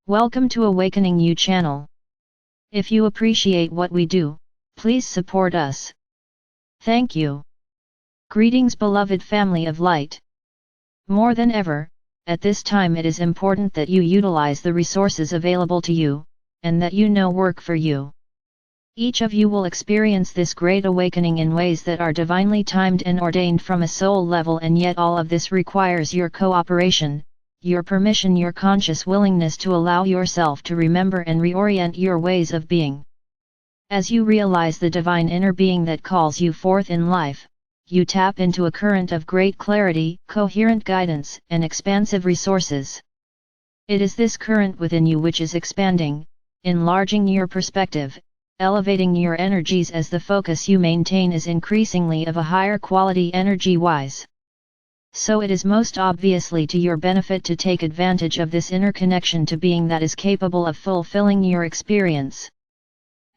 Welcome to Awakening You channel. If you appreciate what we do, please support us. Thank you. Greetings, beloved family of light. More than ever, at this time it is important that you utilize the resources available to you, and that you know work for you. Each of you will experience this great awakening in ways that are divinely timed and ordained from a soul level, and yet all of this requires your cooperation, your permission, your conscious willingness to allow yourself to remember and reorient your ways of being. As you realize the divine inner being that calls you forth in life, you tap into a current of great clarity, coherent guidance, and expansive resources. It is this current within you which is expanding, enlarging your perspective, elevating your energies as the focus you maintain is increasingly of a higher quality energy-wise. So it is most obviously to your benefit to take advantage of this inner connection to being that is capable of fulfilling your experience.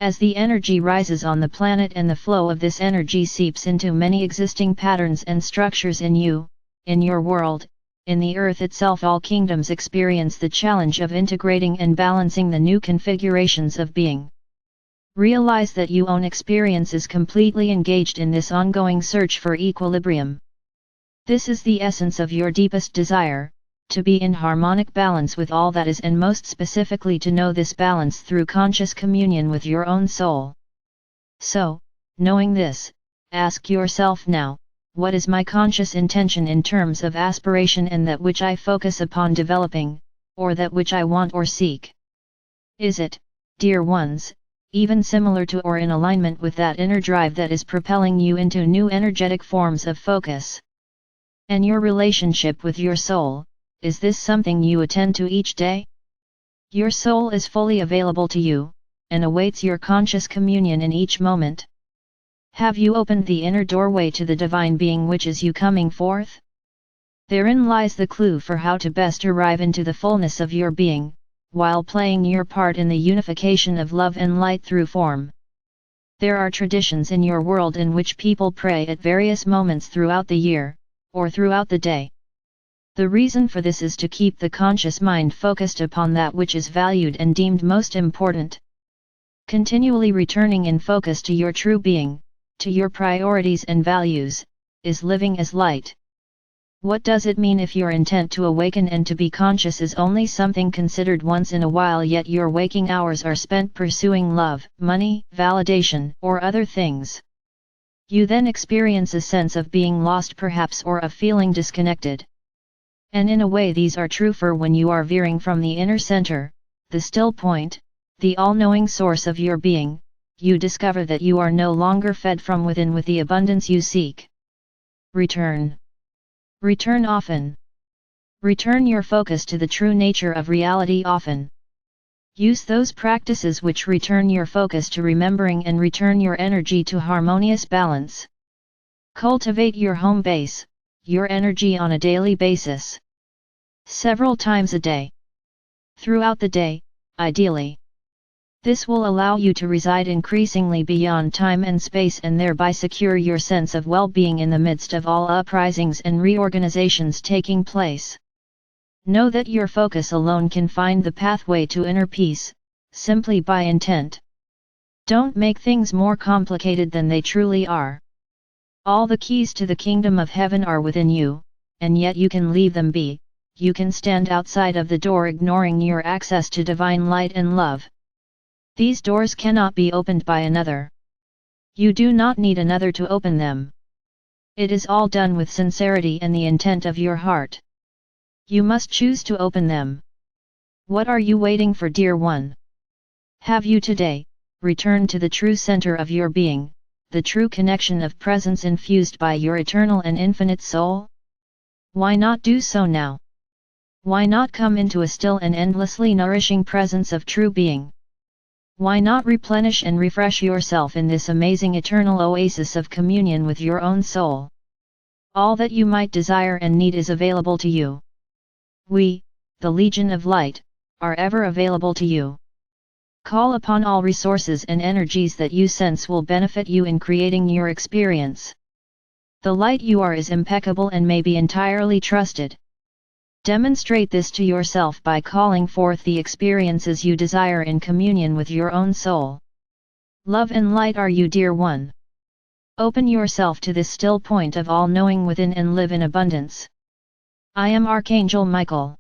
As the energy rises on the planet and the flow of this energy seeps into many existing patterns and structures in you, in your world, in the earth itself, all kingdoms experience the challenge of integrating and balancing the new configurations of being. Realize that your own experience is completely engaged in this ongoing search for equilibrium. This is the essence of your deepest desire, to be in harmonic balance with all that is, and most specifically to know this balance through conscious communion with your own soul. So, knowing this, ask yourself now, what is my conscious intention in terms of aspiration and that which I focus upon developing, or that which I want or seek? Is it, dear ones, even similar to or in alignment with that inner drive that is propelling you into new energetic forms of focus? And your relationship with your soul, is this something you attend to each day? Your soul is fully available to you, and awaits your conscious communion in each moment. Have you opened the inner doorway to the divine being which is you coming forth? Therein lies the clue for how to best arrive into the fullness of your being, while playing your part in the unification of love and light through form. There are traditions in your world in which people pray at various moments throughout the year, or throughout the day. The reason for this is to keep the conscious mind focused upon that which is valued and deemed most important. Continually returning in focus to your true being, to your priorities and values, is living as light. What does it mean if your intent to awaken and to be conscious is only something considered once in a while, yet your waking hours are spent pursuing love, money, validation, or other things? You then experience a sense of being lost perhaps, or of feeling disconnected. And in a way these are true, for when you are veering from the inner center, the still point, the all-knowing source of your being, you discover that you are no longer fed from within with the abundance you seek. Return. Return often. Return your focus to the true nature of reality often. Use those practices which return your focus to remembering and return your energy to harmonious balance. Cultivate your home base, your energy on a daily basis. Several times a day. Throughout the day, ideally. This will allow you to reside increasingly beyond time and space, and thereby secure your sense of well-being in the midst of all uprisings and reorganizations taking place. Know that your focus alone can find the pathway to inner peace, simply by intent. Don't make things more complicated than they truly are. All the keys to the kingdom of heaven are within you, and yet you can leave them be. You can stand outside of the door ignoring your access to divine light and love. These doors cannot be opened by another. You do not need another to open them. It is all done with sincerity and the intent of your heart. You must choose to open them. What are you waiting for, dear one? Have you today returned to the true center of your being, the true connection of presence infused by your eternal and infinite soul? Why not do so now? Why not come into a still and endlessly nourishing presence of true being? Why not replenish and refresh yourself in this amazing eternal oasis of communion with your own soul? All that you might desire and need is available to you. We, the Legion of Light, are ever available to you. Call upon all resources and energies that you sense will benefit you in creating your experience. The light you are is impeccable and may be entirely trusted. Demonstrate this to yourself by calling forth the experiences you desire in communion with your own soul. Love and light are you, dear one. Open yourself to this still point of all-knowing within and live in abundance. I am Archangel Michael.